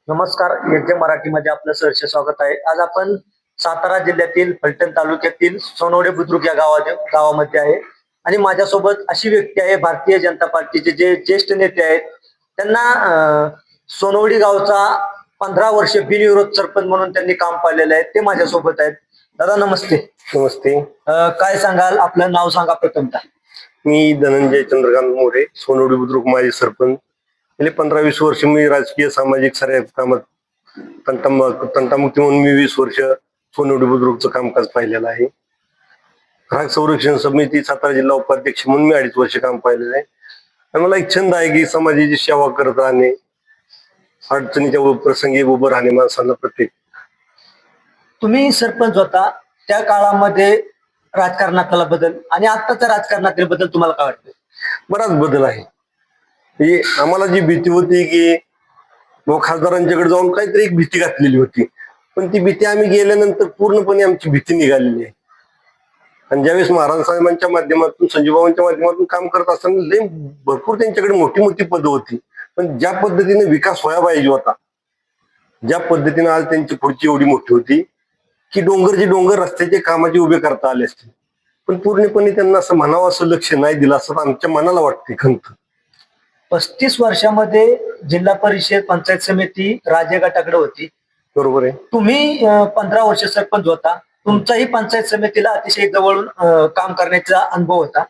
नमस्कार. येथे मराठीमध्ये आपलं सहर्ष स्वागत आहे. आज आपण सातारा जिल्ह्यातील फलटण तालुक्यातील सोनवडे बुद्रुक या गावामध्ये आहे आणि माझ्यासोबत अशी व्यक्ती आहे, भारतीय जनता पार्टीचे जे ज्येष्ठ नेते आहेत. त्यांना सोनवडी गावचा 15 वर्ष बिनविरोध सरपंच म्हणून त्यांनी काम पाहिलेलं आहे. ते माझ्यासोबत आहेत. दादा नमस्ते. नमस्ते. काय सांगाल, आपलं नाव सांगा प्रथमतः. मी धनंजय चंद्रकांत मोरे, सोनवडी बुद्रुक माजी सरपंच. गेले 15-20 वर्ष मी राजकीय सामाजिक साऱ्या कामात तंटामुक्ती म्हणून मी 20 वर्ष सोनवडी बुद्रुकचं कामकाज पाहिलेलं आहे. ग्राहक संरक्षण समिती सातारा जिल्हा उपाध्यक्ष म्हणून मी 2.5 वर्ष काम पाहिलेलं आहे. आणि मला एक छंद आहे की समाजाची सेवा करत राहणे, अडचणीच्या प्रसंगी उभं राहणे माणसांना. प्रत्येक तुम्ही सरपंच होता त्या काळामध्ये राजकारणातला बदल आणि आताच्या राजकारणातील बदल तुम्हाला काय वाटतं? बराच बदल आहे. म्हणजे आम्हाला जी भीती होती की खासदारांच्याकडे जाऊन काहीतरी एक भीती घातलेली होती, पण ती भीती आम्ही गेल्यानंतर पूर्णपणे आमची भीती निघालेली आहे. आणि ज्यावेळेस महाराज साहेबांच्या माध्यमातून, संजीवबाबांच्या माध्यमातून काम करत असताना भरपूर त्यांच्याकडे मोठी मोठी पदं होती, पण ज्या पद्धतीने विकास व्हायला पाहिजे होता, ज्या पद्धतीने आज त्यांची पुढची एवढी मोठी होती की डोंगर रस्त्याचे कामाचे उभे करता आले असते, पण पूर्णपणे त्यांना असं म्हणावं असं लक्ष नाही दिलं असं आमच्या मनाला वाटते खंत. 35 वर्षामध्ये जिल्हा परिषद पंचायत समिती राजे गटाकडे होती. बरोबर आहे. तुम्ही 15 वर्ष सरपंच होता. तुमचाही पंचायत समितीला अतिशय जवळून काम करण्याचा अनुभव होता.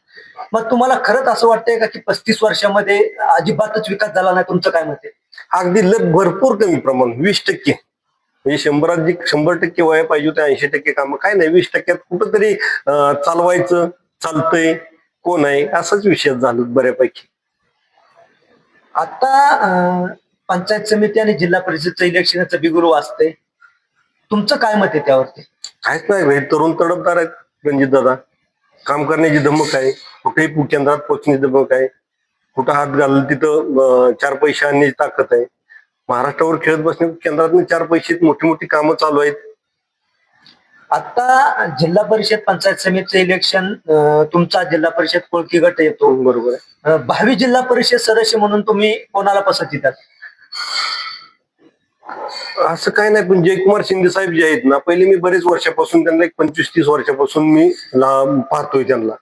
मग तुम्हाला खरंच असं वाटतंय का की 35 वर्षामध्ये अजिबातच विकास झाला नाही? तुमचं काय मत आहे? अगदी भरपूर कमी प्रमाण, 20%. म्हणजे 100 जी 100% व्हायला पाहिजे होते 80% काम काय नाही, 20%त कुठंतरी चालवायचं, चालतंय, कोण आहे असंच विषय झालं बऱ्यापैकी. आता पंचायत समिती आणि जिल्हा परिषदचं इलेक्शनचं बिगुरू वाजतंय. तुमचं काय मत आहे त्यावरती? काहीच नाही, तरुण तडफदार आहेत रणजित दादा. काम करण्याची धमक आहे, कुठेही केंद्रात पोहोचण्याची धमक आहे, कुठं हात घालल तिथं 4 पैसे आणण्याची ताकद आहे. महाराष्ट्रावर खेळत बसणे, केंद्रात 4 पैसे मोठी मोठी कामं चालू आहेत. आता जिल्हा परिषद पंचायत समितीचं इलेक्शन, तुमचा जिल्हा परिषद कोळकी गट येतो. बरोबर आहे. भावी जिल्हा परिषद सदस्य म्हणून तुम्ही कोणाला पसंती द्याल? असं काय नाही, पण जयकुमार शिंदे साहेब जे आहेत ना, पहिले मी बरेच वर्षापासून त्यांना, एक 25-30 वर्षापासून मी पाहतोय त्यांना.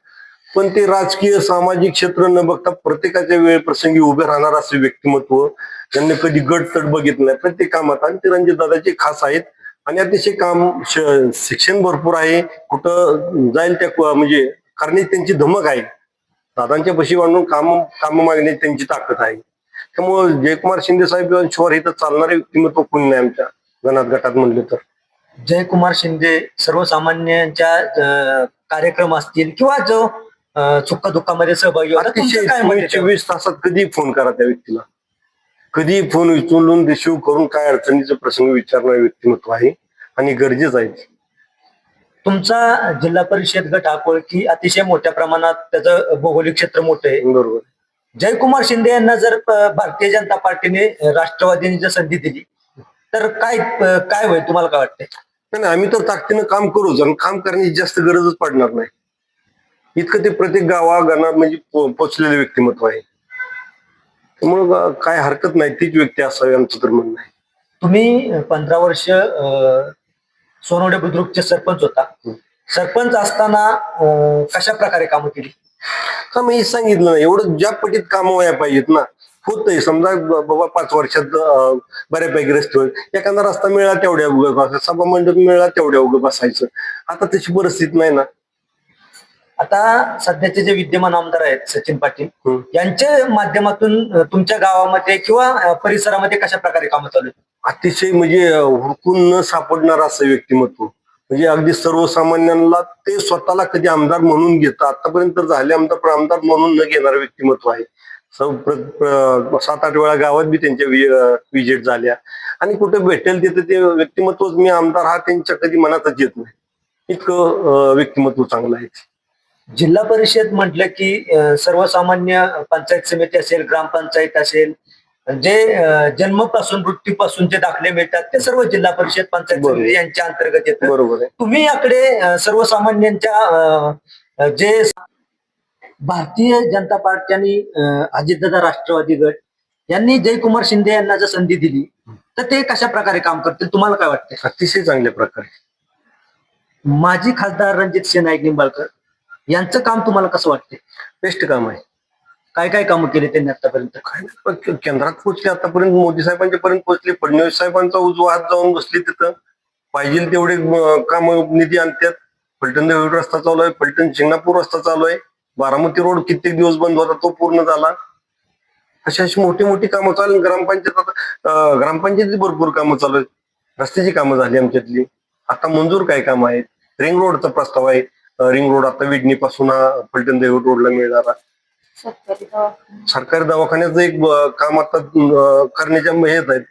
पण ते राजकीय सामाजिक क्षेत्र न बघता प्रत्येकाच्या वेळ प्रसंगी उभे राहणार असे व्यक्तिमत्व, त्यांनी कधी गट तट बघितलं नाही प्रत्येक कामात. आणि ते रणजित दादाचे खास आहेत. आणि अतिशय शिक्षण भरपूर आहे, कुठं जाईल त्या म्हणजे करण्याची त्यांची धमक आहे. दादांच्या पशी वाढून काम मागण्याची त्यांची ताकद आहे. त्यामुळे जयकुमार शिंदे साहेब शिवार इथं चालणारे व्यक्तिमत्व कोणी नाही आमच्या गटात म्हणले तर. जयकुमार शिंदे सर्वसामान्यांच्या कार्यक्रम असतील किंवा जो सुख दुःखामध्ये सहभागी होता, तुमचं काय मत आहे? 24 तासात कधी फोन करा त्या व्यक्तीला, कधी फोन उचलून रिसिव्ह करून काय अडचणीचा प्रसंग विचारणारे व्यक्तिमत्व आहे आणि गरजेचं आहे. तुमचा जिल्हा परिषद गट हा कोळकी अतिशय मोठ्या प्रमाणात त्याचं भौगोलिक क्षेत्र मोठं आहे. बरोबर. जयकुमार शिंदे यांना जर भारतीय जनता पार्टीने राष्ट्रवादीने जर संधी दिली तर काय काय होईल, तुम्हाला काय वाटतंय? नाही, आम्ही तर ताकदीनं काम करूच आणि काम करण्याची जास्त गरजच पडणार नाही. इतकं ते प्रत्येक गावागावात म्हणजे पोचलेले व्यक्तिमत्व आहे. त्यामुळं काय हरकत नाही, तीच व्यक्ती असावी आमचं तर म्हणणं आहे. तुम्ही 15 वर्ष सोनवडे बुद्रुकचे सरपंच होता. सरपंच असताना कशा प्रकारे कामं केली? का मी सांगितलं नाही, एवढं ज्या पटीत कामं व्हायला पाहिजेत ना, होतंय. समजा बाबा 5 वर्षात बऱ्यापैकी रस्ते होईल, एखादा रस्ता मिळाला तेवढ्या उभं बसायचं, सभा मंडप मिळाला तेवढ्या उभं बसायचं. आता तशी परिस्थिती नाही ना. आता सध्याचे जे विद्यमान आमदार आहेत सचिन पाटील, यांच्या माध्यमातून तुमच्या गावामध्ये किंवा परिसरामध्ये कशा प्रकारे कामं चालू आहेत? अतिशय म्हणजे हुडकून न सापडणार असं व्यक्तिमत्व, म्हणजे अगदी सर्वसामान्यांना ते स्वतःला कधी आमदार म्हणून घेतात, आतापर्यंत झाले आमदार म्हणून न घेणारं व्यक्तिमत्व आहे. 7-8 वेळा गावात बी त्यांच्या विजिट झाल्या आणि कुठे भेटेल तिथे ते व्यक्तिमत्वच मी आमदार हा त्यांच्या कधी मनातच येत नाही. इतकं व्यक्तिमत्व चांगलं आहे. जिल्हा परिषद म्हटलं की सर्वसामान्य पंचायत समिती असेल, ग्रामपंचायत असेल, जे जन्मपासून मृत्यूपासून जे दाखले मिळतात ते सर्व जिल्हा परिषद पंचायत समिती यांच्या अंतर्गत येतात. बरोबर आहे. तुम्ही याकडे सर्वसामान्यांच्या जे भारतीय जनता पार्टी आणि अजितदादा राष्ट्रवादी गट यांनी जयकुमार शिंदे यांना जर संधी दिली तर ते कशा प्रकारे काम करतील तुम्हाला काय वाटतं? अतिशय चांगल्या प्रकारे. माजी खासदार रणजित नाईक निंबाळकर यांचं काम तुम्हाला कसं वाटते? बेस्ट काम आहे. काय काय कामं केले त्यांनी आतापर्यंत? काय नाही, पण केंद्रात पोहोचले आतापर्यंत, मोदी साहेबांच्या पर्यंत पोहोचले. फडणवीस साहेबांचा उजवा हात जाऊन बसले तिथं. पाहिजे तेवढे काम निधी आणतात. फलटण देवळी रस्ता चालू आहे, फलटण शिंगणापूर रस्ता चालू आहे, बारामती रोड कित्येक दिवस बंद होता, तो पूर्ण झाला. अशी अशी मोठी मोठी कामं चालू आहेत. ग्रामपंचायत आता ग्रामपंचायतीची भरपूर कामं चालू आहेत. रस्त्याची कामं झाली आमच्यातली. आता मंजूर काय कामं आहेत. रिंग रोडचा प्रस्ताव आहे. रिंग रोड आता विडणी पासून फलटण देवळी रोडला मिळणारा. सरकारी दवाखान्याचं एक काम आता करण्याच्या हेत आहेत.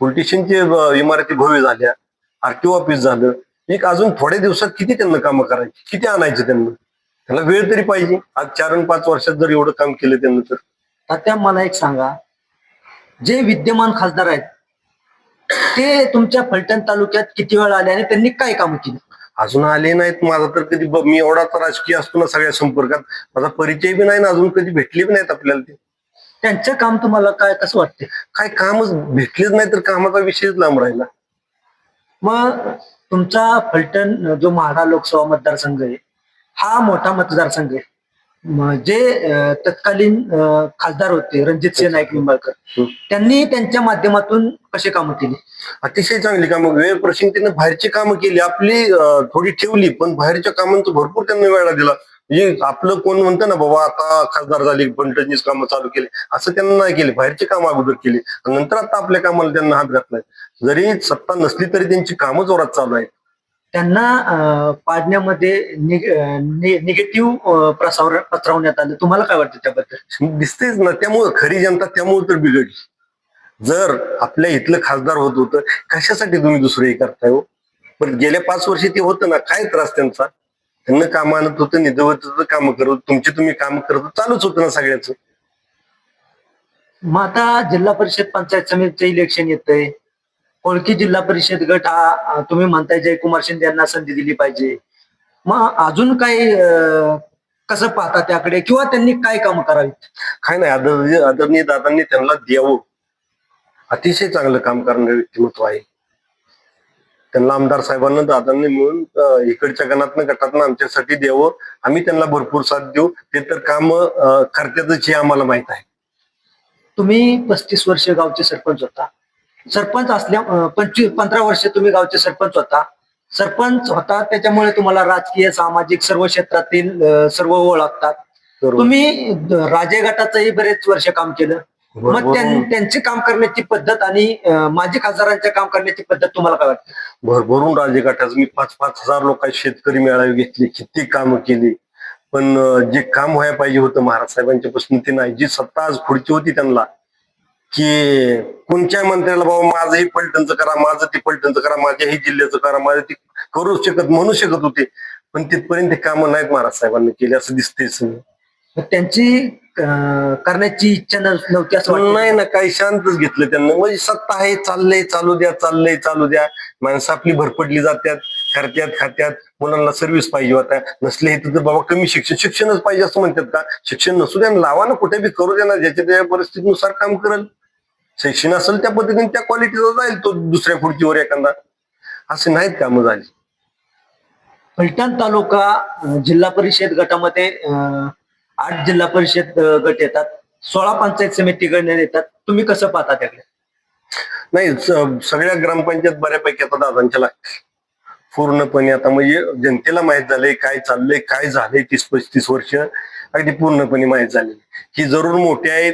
पोलिटिशियनची इमारती भव्य झाल्या, आरटीओ ऑफिस झालं. एक अजून थोड्या दिवसात किती त्यांना कामं करायची, किती आणायचं त्यांना? त्याला वेळ तरी पाहिजे. आज 4 आणि 5 वर्षात जर एवढं काम केलं त्यांना तर. तात्या मला एक सांगा, जे विद्यमान खासदार आहेत ते तुमच्या फलटण तालुक्यात किती वेळा आले आणि त्यांनी काय कामं केली? अजून आले नाहीत. माझा तर कधी मी एवढा तर राजकीय असतो ना सगळ्या संपर्कात, माझा परिचय बी नाही ना अजून कधी भेटले बी नाहीत आपल्याला ते. त्यांचं काम तुम्हाला काय कसं वाटते? काय कामच भेटलेच नाही तर कामाचा विषयच लांब राहिला. मग तुमचा फलटण जो माढा लोकसभा मतदारसंघ आहे हा मोठा मतदारसंघ आहे. जे तत्कालीन खासदार होते रणजित नाईक निंबाळकर त्यांनी त्यांच्या माध्यमातून कसे कामं केली? अतिशय चांगली कामं. वेळ प्रसंगी भारीची कामं केली. आपली थोडी ठेवली, पण बाहेरच्या कामांचं भरपूर त्यांनी वेळा दिला. म्हणजे आपलं कोण म्हणतं ना बाबा आता खासदार झाली फलटणचीच कामं चालू केली, असं त्यांना नाही केली. बाहेरची कामं अगोदर केली आणि नंतर आता आपल्या कामाला त्यांना हात घातलाय. जरी सत्ता नसली तरी त्यांची कामं जोरात चालू आहेत. त्यांना पाडण्यामध्ये निगेटिव्ह पसरवण्यात आलं. तुम्हाला काय वाटतं त्याबद्दल? दिसतेच ना, त्यामुळे खरी जनता त्यामुळे तर बिघडली. जर आपल्या इथलं खासदार होत होतं, कशासाठी तुम्ही दुसरं हे करताय हो? पण गेल्या 5 वर्षी ते होतं ना, काय त्रास त्यांचा? त्यांना काम आणत होतं, निधवत होतं, काम करत, तुमची तुम्ही काम करत, चालूच होतं ना सगळ्याच. मग आता जिल्हा परिषद पंचायत समितीचं इलेक्शन येतंय. ओळखी जिल्हा परिषद गट हा तुम्ही म्हणताय जयकुमार शिंदे यांना संधी दिली पाहिजे. मग अजून काय कसं पाहता त्याकडे किंवा त्यांनी काय कामं करावीत? काय नाही, आदरणीय दादांनी त्यांना द्यावं. अतिशय चांगलं काम करणारे व्यक्तिमत्व आहे. त्यांना आमदार साहेबांना दादांनी मिळून इकडच्या गटातनं आमच्यासाठी द्यावं. आम्ही त्यांना भरपूर साथ देऊ. ते तर काम करतातच हे आम्हाला माहित आहे. तुम्ही 35 वर्ष गावचे सरपंच होता. सरपंच असल्या 15 वर्ष तुम्ही गावचे सरपंच होता. त्याच्यामुळे तुम्हाला राजकीय सामाजिक सर्व क्षेत्रातील सर्व ओळखतात. तुम्ही राजे गटाचंही बरेच वर्ष काम केलं. मग त्यांचे काम करण्याची पद्धत आणि माजी खासदारांचे काम करण्याची पद्धत तुम्हाला काय वाटते? भरभरून राजे गटाचं मी 5-5 हजार लोकांचे शेतकरी मेळावे घेतले, किती कामं केली. पण जे काम व्हायला पाहिजे होतं महाराज साहेबांच्या पासून ते नाही. जी सत्ता आज पुढची होती त्यांना, की कोणत्या मंत्र्याला बाबा माझं हे पलटणचं करा, माझं ते पलटणचं करा, माझ्या हे जिल्ह्याचं करा, माझं ते करू म्हणू शकत होते. पण तिथपर्यंत ते कामं नाहीत महाराज साहेबांनी केली असं दिसतेच. त्यांची करण्याची इच्छा नव्हती असं वाटतं? नाही ना, काही शांतच घेतलं त्यांना. म्हणजे सत्ता आहे, चाललंय चालू द्या. माणसं आपली भरपडली जातात, करत्यात खात्यात. मुलांना सर्व्हिस पाहिजे होता. नसले हे तर बाबा कमी शिक्षणच पाहिजे असं म्हणतात का? शिक्षण नसू द्या, लावा ना, कुठे बी करू द्या ना, ज्याच्या त्या परिस्थितीनुसार काम करेल. शिक्षण असेल त्या पद्धतीने त्या क्वालिटीचा जाईल तो दुसऱ्या खुर्चीवर एखादा. असे नाहीत कामं झाली. फलटण तालुका जिल्हा परिषद गटामध्ये 8 जिल्हा परिषद गट येतात, 16 पंचायत समिती गण येतात. तुम्ही कसं पाहता त्याकडे? नाही, सगळ्या ग्रामपंचायत बऱ्यापैकी आता दादांच्या लागतील पूर्णपणे. आता म्हणजे जनतेला माहित झालंय काय चाललंय, काय झालंय. 30-35 वर्ष अगदी पूर्णपणे माहित झाले. ही जरूर मोठे आहेत.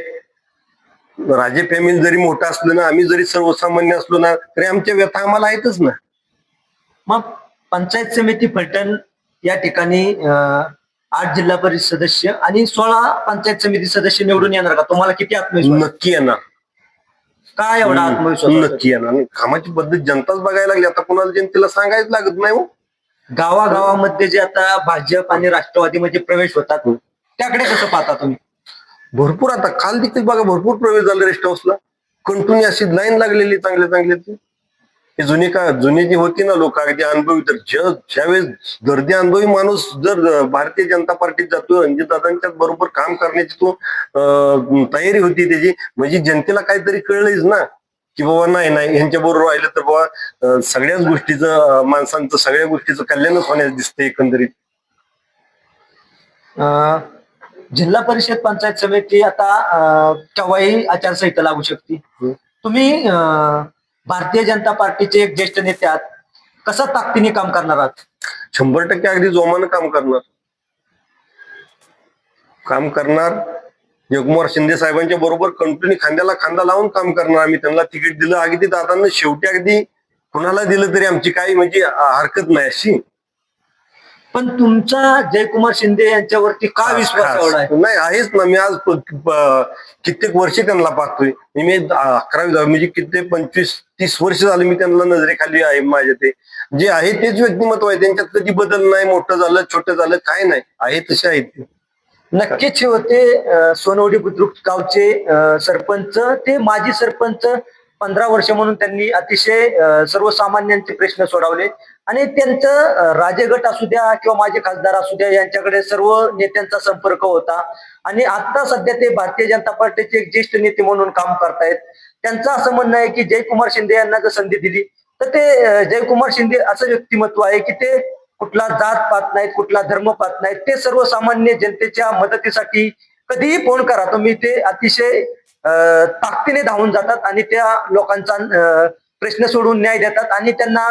राजे फॅमिली जरी मोठा असलो ना, आम्ही जरी सर्वसामान्य असलो ना, तरी आमच्या व्यथा आम्हाला आहेतच ना. मग पंचायत समिती फलटण या ठिकाणी 8 जिल्हा परिषद सदस्य आणि 16 पंचायत समिती सदस्य निवडून येणार का? तुम्हाला किती आत्मविश्वास? नक्की येणार. काय एवढा आत्मविश्वास? नक्की येणार. कामाची पद्धत जनताच बघायला लागली. आता कोणाला जनतेला सांगायच लागत नाही हो. गावागावामध्ये जे आता भाजप आणि राष्ट्रवादीमध्ये प्रवेश होतात त्याकडे कसं पाहता तुम्ही? भरपूर आता काल देखील बघा भरपूर प्रवेश झाले रेस्ट हाऊसला. कंटिन्यू अशी लाईन लागलेली चांगले. जुनी जी होती ना लोक अगदी अनुभवी, तर ज्यावेळेस गर्दी अनुभवी माणूस जर भारतीय जनता पार्टीत जातो, रणजितदादांच्या बरोबर काम करण्याची तो तयारी होती त्याची, म्हणजे जनतेला काहीतरी कळलंच ना. की बाबा नाही ह्यांच्या बरोबर राहिलं तर बाबा सगळ्याच गोष्टीचं माणसांचं सगळ्या गोष्टीचं कल्याणच होण्यास दिसते एकंदरीत. अं, जिल्हा परिषद पंचायत समिती आता केव्हाही आचारसंहिता लागू शकते. हम्म. तुम्ही भारतीय जनता पार्टीचे एक ज्येष्ठ नेते आहात, कसं ताकदीने काम करणार आहात? 100% अगदी जोमानं काम करणार. जयकुमार शिंदे साहेबांच्या बरोबर कंटिन्यू खांद्याला खांदा लावून काम करणार. आम्ही त्यांना तिकीट दिलं अगदी दादांना शेवटी अगदी कुणाला दिलं तरी आमची काही म्हणजे हरकत नाही अशी. पण तुमचा जयकुमार शिंदे यांच्यावरती का विश्वास एवढा आहे? नाही आहेच ना. मी आज कित्येक वर्ष त्यांना पाहतोय. मी 11वी म्हणजे कित्येक 25-30 वर्ष झाले मी त्यांना नजरेखाली आहे. माझ्या ते जे आहे तेच व्यक्तिमत्व आहे. त्यांच्यात कधी बदल नाही. मोठं झालं छोटं झालं काय नाही, आहे तसे आहेत ते. नक्कीच हे होते सोनवडी बुद्रुक गावचे सरपंच. ते माजी सरपंच 15 वर्ष म्हणून त्यांनी अतिशय सर्वसामान्यांचे प्रश्न सोडवले आणि त्यांचं राजेगट असू द्या किंवा माजी खासदार असू द्या यांच्याकडे सर्व नेत्यांचा संपर्क होता आणि आता सध्या ते भारतीय जनता पार्टीचे एक ज्येष्ठ नेते म्हणून काम करतायत. त्यांचं असं म्हणणं आहे की जयकुमार शिंदे यांना जर संधी दिली तर ते जयकुमार शिंदे असं व्यक्तिमत्व आहे की ते कुठला जात पाहत नाहीत, कुठला धर्म पाहत नाहीत. ते सर्वसामान्य जनतेच्या मदतीसाठी कधीही फोन करा तुम्ही, ते अतिशय ताकदीने धावून जातात आणि त्या लोकांचा प्रश्न सोडून न्याय देतात आणि त्यांना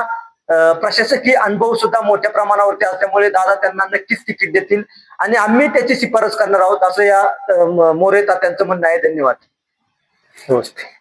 प्रशासकीय अनुभव सुद्धा मोठ्या प्रमाणावरती असल्यामुळे दादा त्यांना नक्कीच तिकीट देतील आणि आम्ही त्याची शिफारस करणार आहोत असं या मोरे तात्यांचं म्हणणं आहे. धन्यवाद. नमस्ते.